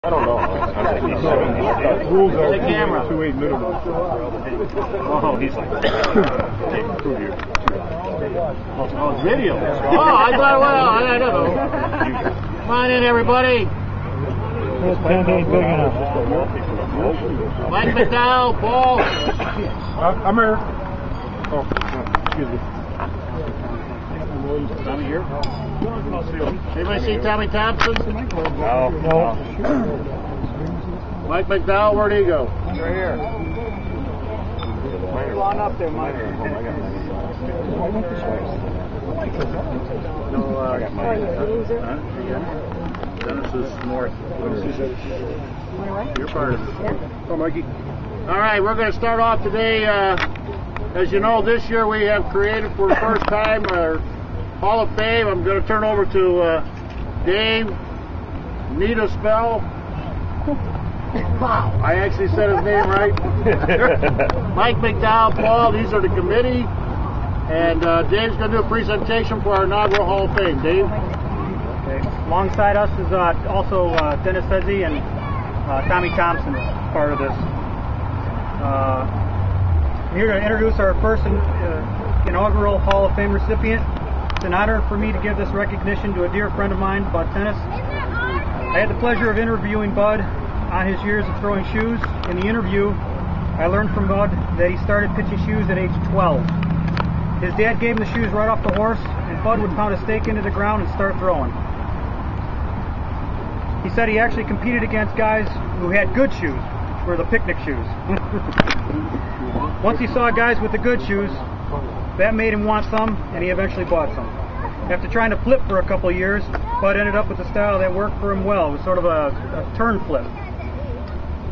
I don't know. Rules are the camera. 2-8 minimum. Oh, he's like, Prove you. oh, video. Oh, I thought, well, I don't know. Come on in, everybody. This tent ain't big enough. Mike McDowell, Paul. I'm here. Oh, excuse me. Tommy here. Anybody see Tommy Thompson? No. Mike McDowell, where'd he go? Right here. Come on up there, Mike. No, I got mine. Dennis is north. You're part of it. Oh, Mikey. All right, we're going to start off today. As you know, this year we have created for the first time our Hall of Fame. I'm going to turn over to Dave. Need a spell? Wow, I actually said his name right. Mike McDowell, Paul, these are the committee. And Dave's going to do a presentation for our inaugural Hall of Fame. Dave? Okay. Alongside us is also Dennis Fezzi and Tommy Thompson, part of this. I'm here to introduce our first inaugural Hall of Fame recipient. It's an honor for me to give this recognition to a dear friend of mine, Bud Tennis. I had the pleasure of interviewing Bud on his years of throwing shoes. In the interview, I learned from Bud that he started pitching shoes at age 12. His dad gave him the shoes right off the horse, and Bud would pound a stake into the ground and start throwing. He said he actually competed against guys who had good shoes, or the picnic shoes. Once he saw guys with the good shoes, that made him want some, and he eventually bought some. After trying to flip for a couple of years, Bud ended up with a style that worked for him well. It was sort of a turn flip.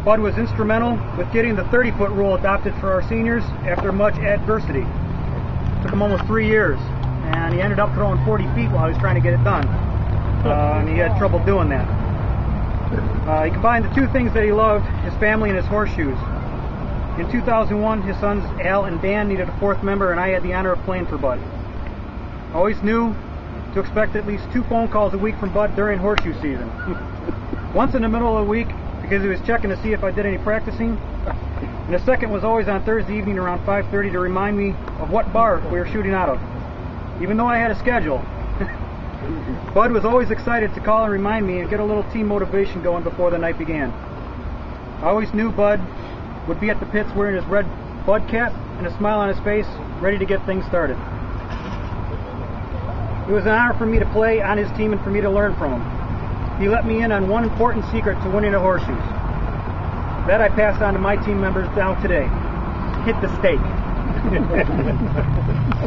Bud was instrumental with getting the 30-foot rule adopted for our seniors after much adversity. It took him almost 3 years, and he ended up throwing 40 feet while he was trying to get it done. And he had trouble doing that. He combined the two things that he loved, his family and his horseshoes. In 2001, his sons Al and Dan needed a fourth member, and I had the honor of playing for Bud. I always knew to expect at least 2 phone calls a week from Bud during horseshoe season. Once in the middle of the week, because he was checking to see if I did any practicing, and the second was always on Thursday evening around 5:30 to remind me of what bar we were shooting out of, even though I had a schedule. Bud was always excited to call and remind me and get a little team motivation going before the night began. I always knew Bud would be at the pits wearing his red Bud cap and a smile on his face, ready to get things started. It was an honor for me to play on his team and for me to learn from him. He let me in on one important secret to winning the horseshoes. That I passed on to my team members down today. Hit the stake.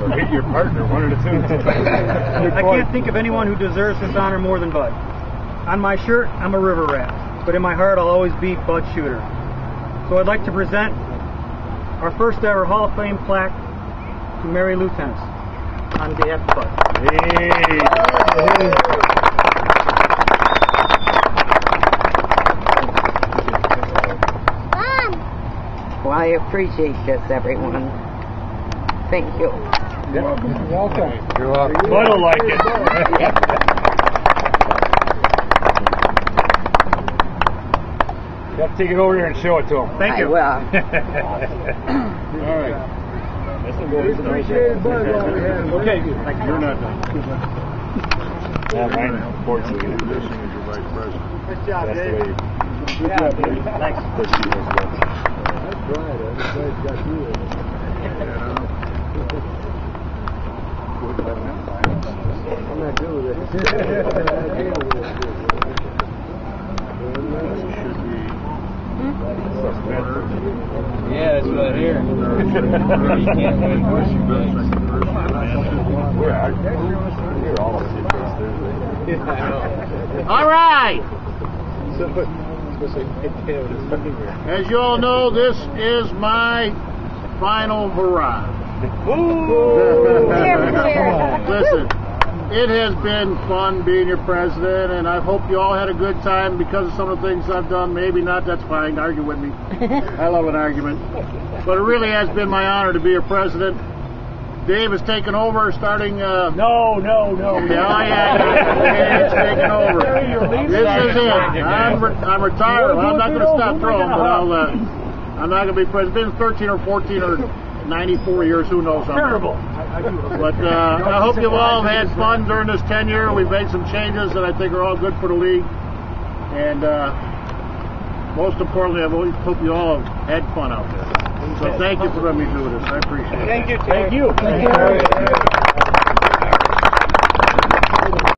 Or hit your partner, one of the two. I can't think of anyone who deserves this honor more than Bud. On my shirt, I'm a river rat, but in my heart, I'll always be Bud Shooter. So I'd like to present our first ever Hall of Fame plaque to Mary Lou Tennis on behalf of Bud. Hey. Well, I appreciate this, everyone. Thank you. You're welcome. You're welcome. Bud will like it. You have to take it over there and show it to him. Thank you. I will. All right. Appreciate Bud while we have him. Okay. You're not done. Yeah, mine, unfortunately. Good job, That's the Dave. way you... Good job, Dave. Thanks. That's right. Everybody's got you in it. I'm not good with it. Yeah, that's what I hear. You can't win We're all Thursday. All right. As you all know, this is my final hurrah. Listen, it has been fun being your president, and I hope you all had a good time because of some of the things I've done. Maybe not, that's fine. Argue with me. I love an argument. But it really has been my honor to be your president. Dave is taking over, starting. No. Dave's taking over. This is it. I'm retired. Well, I'm not going to stop throwing, but I'm not going to be president. It's been 13 or 14 or 94 years. Who knows? Terrible. But I hope you all have had fun during this tenure. We've made some changes that I think are all good for the league, and most importantly, I hope you all have had fun out there. So thank you for letting me do this. I appreciate it. Thank you.